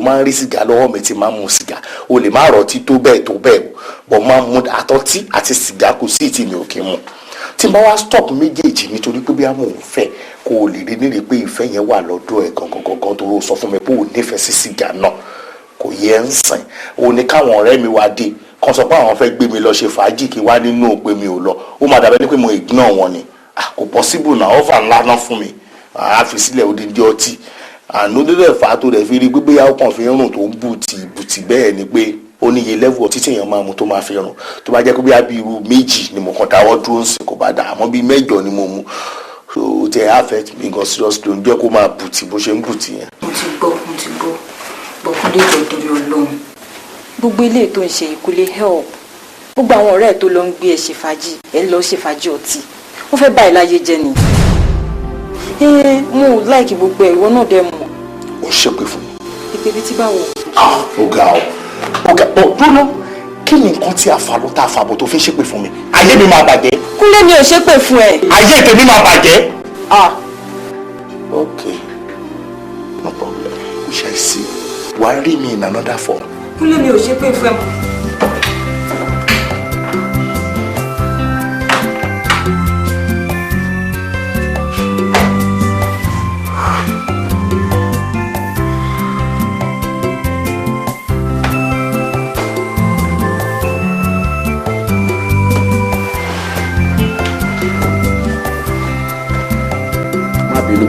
máa ń rí sìgá lọ́wọ́ mi tí máa ń mu sìgá o lè má rọtí tó bẹ́ẹ̀ bọ̀ máa ń mu àtọ́tí àti sìgá kò sí ìtì mi ò kí ń mu tí n bá wá stop méjèèjì nítorí pé bí a mò ń fẹ́ kó o lè rí nílé pé ìfẹ́ yẹn wà lọ́dọ̀ ẹ̀ gangan tó o sọ fún mi pé o nífẹ̀ẹ́ sí sìgá náà kò yẹ ń sìn o ní káwọn ọ̀rẹ́ mi wá dé kan sọ pé àwọn fẹ́ gbé mi lọ ṣe fàájì kí wá nínú pé mi ò lọ ó máa dàbẹ́ ní pé mo ignore wọn ni kò possible náà ọ̀fà ńlá náà fún mi àá fi sílẹ̀ odindi ọtí àánú dídẹ̀ fà á tó rẹ̀ fi rí gbígbé yàwó kan fi ń rùn tó ń bùtì bẹ́ẹ̀ ni pé ó ní iye level ọtí tí èèyàn máa mu tó máa fi rùn tó bá jẹ́ pé bí irú méjì ni mo kàn dáwọ́ dúró ń sìn kò bá dà àmọ́ bí mẹ́jọ ni mo mu so ó ti affect mi gan seriously ó ń jẹ́ kó máa bùtì bó ṣe ń bùtì yẹn. mo ti gbọ́ bọ̀kúndé jọ torí Ọlọ́run gbogbo ilé tó ń ṣe ìkúlé help gbogbo àwọn ọ̀rẹ́ ẹ̀ tó lọ ń gbé ẹ̀ ṣe fàájì ẹ̀ lọ ṣe fàájì ọtí wọ́n fẹ́ bá ẹ̀ láyé jẹ́ ni mo láìkì gbogbo ẹ̀ ìwọ náà dẹ̀ mọ̀. ó ṣépè fún mi. ìpè bíi tí báwo. ó ga dúró kí ni nǹkan tí a fà ló tá a fà bò tó fi ń ṣépè fún mi ayé mi máa bàjẹ́. Kúnlé mi ò ṣépè fún ẹ. ayé tèmi máa bàjẹ́. ok no problem we shall see wàá rí mi in another form. Kúnlé mi ò ṣépè fún ẹ.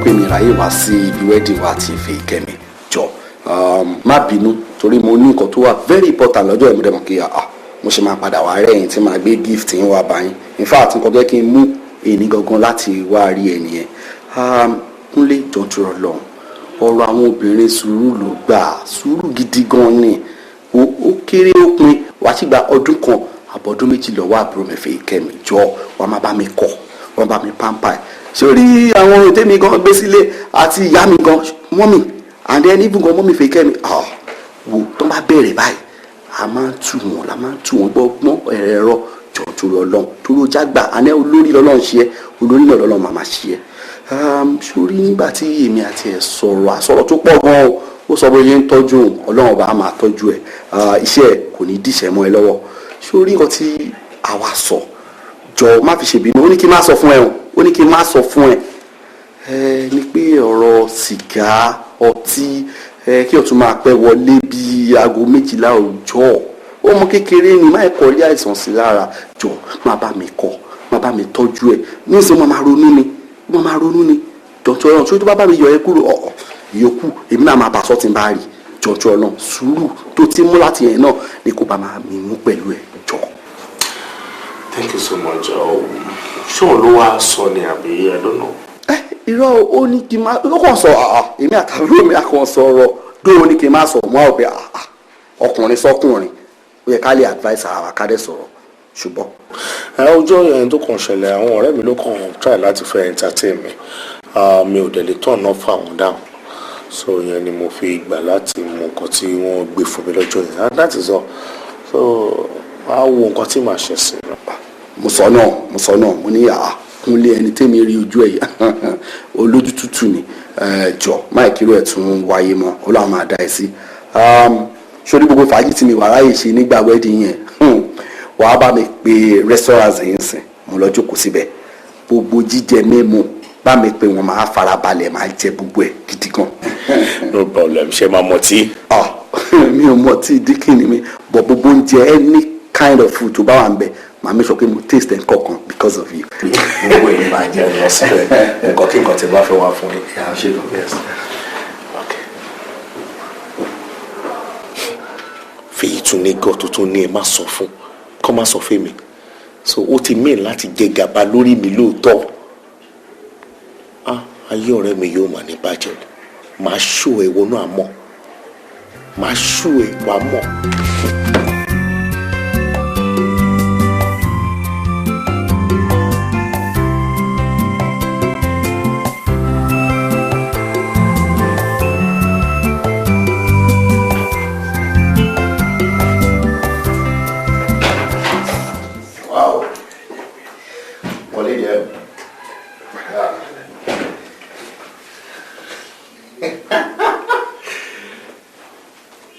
pé mi ráyè wá sí ibi wedding wa àti ìfẹ́ ìkẹ́mi jọ má bínú torí mo ní nǹkan tó wà very important lọ́jọ́ ìmúdẹ́mọ̀ kí mo ṣe máa padà wá rẹ́yìn tí màá gbé gift yín wá báyìí in fact nǹkan tó yẹ kí n mú èyí gangan láti wá rí ẹ nìyẹn Kúnlé jọ̀ǹtúrọ̀ lọ́hùn ọ̀rọ̀ àwọn obìnrin sùúrù ló gbà sùúrù gidi gan ni ó kéré ó pin wàá sì gba ọdún kan àbọ̀dún méjì lọ́wọ́ àbúrò mi fẹ́ ìkẹ́mi jọ wàá má bá mi kọ́ wàá bá mi pampa ẹ̀ sórí àwọn ètè mi gan gbé sílé àti ìyá mi gan mọ́mì and then even gan mọ́mì fẹ́ kẹ́mi wo tó bá bẹ̀rẹ̀ báyìí a máa ń tù wọ́n gbọ́gbọ́n ẹ̀rọ jọ̀jọ̀rọ̀ ọlọ́run torí ó jágbà àná olórí lọ́lọ́run ṣe é olórí náà lọ́lọ́run màmá ṣe é sórí nígbà tí èmi àti ẹ̀ sọ̀rọ̀ àsọ̀rọ̀ tó pọ̀ gan ó sọ bóyá ń tọ́jú ọlọ́run ọba á máa tọ́jú ẹ̀ iṣẹ́ ẹ̀ kò ní dìṣẹ́ mọ́ ẹ lọ́wọ́ sórí nǹkan tí àwa sọ jọ má fi ṣèbínú ó ní kí n má sọ fún ẹ ó ní kí n má sọ fún ẹ ní pé ọ̀rọ̀ sìgá ọtí kí o tún máa pẹ́ wọlé bíi aago 12 ọjọ́ ọmọ kékeré ni má ẹ̀kọ́ rí àìsàn sí lára jọ má bá mi kọ́ má bá mi tọ́jú ẹ̀ ní ìsìn máa ronú ni jọ̀jọ̀ ọ̀rọ̀ tí ó bá bá mi yọ ẹ kúrò ìyókù èmi náà máa bá sọ́ ti ń bá rí jọ̀jọ̀ ọ̀rọ̀ sùúrù tó ti mú láti yẹn náà ni kò bá máa mi mú pẹ̀lú ẹ̀ jọ. Thank you so much. Ṣé òun ló wá sọ ni àbí I don't know. Irọ́ ó ní kí n máa ló kàn sọ èmi àtàbúrò mi àkàn sọ̀rọ̀ dóò ní kí n máa sọ mọ́ ọ̀bẹ ọkùnrin sọ́kùnrin ó yẹ ká lè advice ara ká dẹ̀ sọ̀rọ̀ ṣùgbọ́n. Ọjọ́ yẹn tó kàn ṣẹlẹ̀ àwọn ọ̀rẹ́ mi ló kàn try láti fẹ́ entertain mi mi ò dẹ̀ lè turn off àwọn down so yẹn ni mo fi gbà láti mú nǹkan tí wọ́n gbé fún mi lọ́jọ́ yẹn that is all so máa wo nǹkan tí màá ṣe sí i. mo sọ náà mo ní Kúnlé ẹni tẹ́mi rí ojú ẹ̀ olójú tútù ni jọ máì kíró ẹ̀ tún wáyé mọ́ Ọlọ́run máa dá ẹ sí sórí gbogbo fàájì tí mi wà ráyè ṣe nígbà wedding yẹn wàá bá mi pe restaurant yẹn sìn mo lọ jókòó síbẹ̀ gbogbo jíjẹ mímu bá mi pe wọn máa farabalẹ̀ máa jẹ gbogbo ẹ̀ gidi gan. No problem ṣe máa mọtí. mi ò mọtí díkìnì mi bọ̀ gbogbo oúnjẹ any kind of food tó bá wà ń bẹ̀ màá mi sọ pé mo taste ẹ̀ kọ̀ọ̀kan because of you. gbogbo èyí máa jẹ́ lọ síbẹ̀ nǹkan kí nǹkan tí bá fẹ́ wá fún yín. ṣe lọ bẹ́ẹ̀ sí. fèyí tún ní gọ́ tó tún ní ẹ má sọ fún kọ́ má sọ fún mi so ó ti mìíràn láti jẹ gàba lórí mi lóòótọ́ ayé ọ̀rẹ́ mi yóò mà ní bàjẹ́ màá ṣó ẹ wọnú àmọ́ màá ṣó ẹ wà mọ́.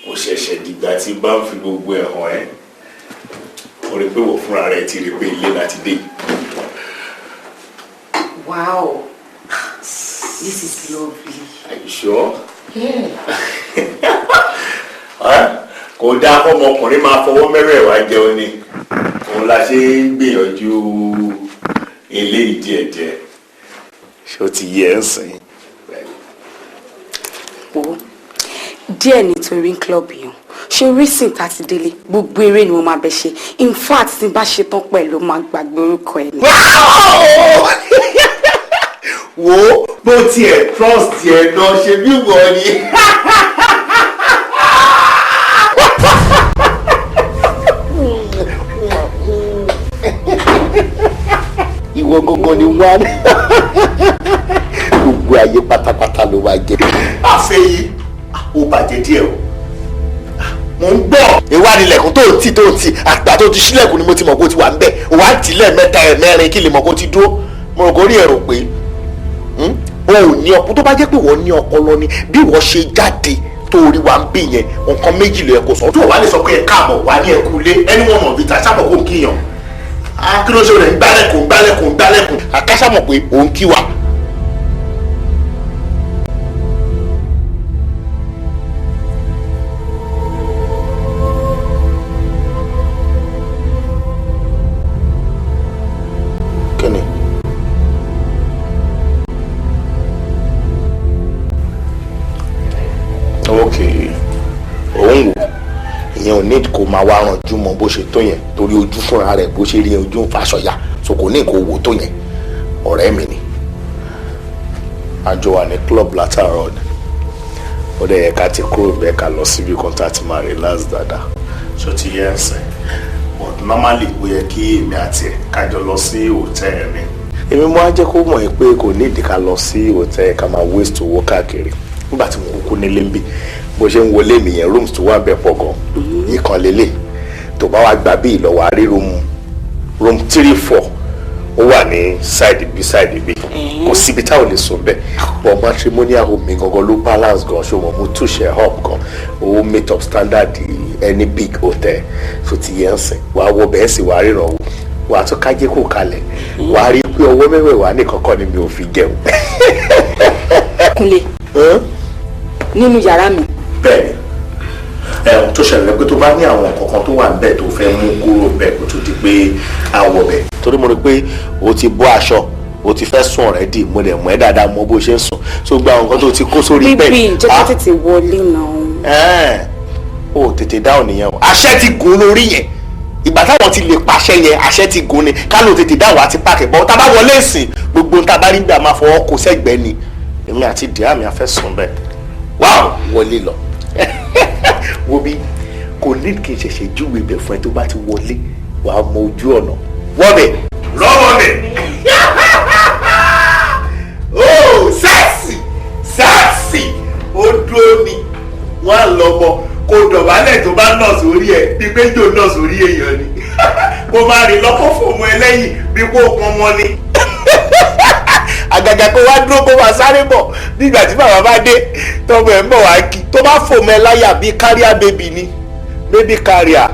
ó ṣẹ̀ṣẹ̀ dìgbà tí bá ń fi gbogbo ẹ̀ hàn ẹ́ ó rí pé wò fúnra rẹ̀ ti rí pé ilé láti dé. Wow, this is lovely. Are you sure? Yeah. Kò dáa fọmọkùnrin máa fọwọ́ mẹ́rẹ̀ẹ̀wá jẹun ni òun la ṣe ń gbìyànjú eléyìí díẹ̀díẹ̀ ṣé ó ti yẹ ẹ́ sìn. Díẹ̀ nítorí club yẹn ṣe recent àti délé gbogbo eré ni mo máa bẹ ṣe in fact tí bá ṣe tán pẹ̀lú máa gbàgbé orúkọ ẹ̀ ni. wo bó tiẹ̀ trust ẹ̀ náà ṣe bí wọ́n ni. ìwọ gógó ni wá gbogbo ayé pátápátá ló máa jẹ. àfẹ́yí ó bàjẹ́ díẹ̀ o mo ń gbọ́. ìwádìí ilẹ̀kùn tó ti àgbà tó ti ṣílẹ̀kùn ni mo ti mọ̀ kó ti wà ń bẹ̀ wà á tìlẹ̀ mẹ́ta ẹ̀ mẹ́rin kí lè mọ̀ kó ti dúró mo rò kó rí ẹ̀rọ pé o ò ní ọkọ tó bá jẹ́ pé wọ́n ní ọpọlọ ni bí wọ́n ṣe jáde tó rí wa ń bì yẹn nǹkan méjì ló yẹ kó sọ tó wà lè sọ pé ẹ káàbọ̀ wà ní ẹkú lé ẹni wọn mọ̀ bíta sábà kó kíyàn kí ló ṣe rẹ̀ ń gbálẹ̀kùn àkàṣà mọ̀ pé òun kí wa. kíni ok òun wò ìyẹn ò ní kó máa wá ranjú mọ bó ṣe tó yẹn torí ojú fúnra rẹ̀ bó ṣe rí ojú ń faṣọyà so kò ní kó wò tó yẹn ọ̀rẹ́ mi ni àjọ wà ní club látàárọ̀ ni ó dẹ̀ yẹ ká ti kúrò bẹ́ẹ̀ ká lọ síbi kan tá a ti máa relax dáadáa so ti yẹ ẹsẹ̀ but normally ó yẹ kí èmi àti ẹ̀ kájọ lọ sí hòtẹ́ẹ̀lì mi èmi mọ́ á jẹ́ kó mọ̀ ẹ́ pé kò ní ìdí ká lọ sí hòtẹ́ẹ̀lì ká máa waste owó káàkiri nígbà tí mo kúkú nílé ń bí bó ṣe ń wọlé mi yẹn rooms tó wà bẹ́ẹ̀ pọ̀ gan ìkan lélẹ̀ tó bá wá gbà bí ìlọ́wọ́ àrí room 3-4 ó wà ní side bí kò síbi táwọn lè sùn bẹ́ẹ̀ but matrimonial home mi gangan ló balance gan ṣùgbọ́n mo túṣe up gan ó meet up standard any big hotel so ti yẹn ń sìn wàá wọ bẹ́ẹ̀ sì wàá ríran wò wàá tún kájé kò kalẹ̀ wàá rí pé ọwọ́ mẹ́wẹ̀ẹ̀wá nìkan kọ́ ni mi ò fi jẹun. Kúnlé nínú yàrá mi. bẹ́ẹ̀ni ẹ̀hún tó ṣẹlẹ̀ pé tó bá ní àwọn kankan tó wà níbẹ̀ tó fẹ́ mú kúrò bẹ́ẹ̀ kó tó di pé àwọ̀ bẹ̀. torí mo rí pé o ti bọ́ aṣọ o ti fẹ́ sùn already mo dẹ̀ mọ̀ ẹ́ dáadáa mọ bó ṣe ń sùn tó gba àwọn nǹkan tó ti kó sórí bẹ́ẹ̀. bíbí jẹ́ ká tètè wọlé náà. o tètè dáhùn nìyẹn o àṣẹ ti gùn lórí yẹn ìgbà táwọn ti lè pàṣẹ yẹn àṣẹ ti gùn ni ká ló tètè dáhùn àti pàkẹ́ bọ́ tá a bá wọlé ìsìn gbogbo tá a bá rí bí a máa fọwọ́ kó sẹ́gbẹ́ ni èmi àti dìá mi afẹ́ sùn bẹ́ẹ̀ wáò wọlé lọ wo bí kò ní kí n ṣẹ̀ṣẹ̀ júwe ibẹ̀ fún ẹ tó bá ti wọlé wàá mọ ojú ọ̀nà wọ́bẹ̀ lọ́wọ́bẹ̀ ó sẹ́ẹ̀sì ó dúró ni wọ́n á lọ mọ kó dọ̀bálẹ̀ tó bá nọ̀ sórí ẹ̀ bí péjò nọ̀ sórí èèyàn ni kó máa rìn lọ́kọ́ fòmù ẹ lẹ́yìn bí kò pọn mọ́ ni àgàgà kó wá dúró kó wá sáré bọ̀ nígbà tí bàbá bá dé tọ́mọ ẹ̀ ń bọ̀ wá kí tó bá fòmù ẹ láyà bíi káríà bébì ni bébì káríà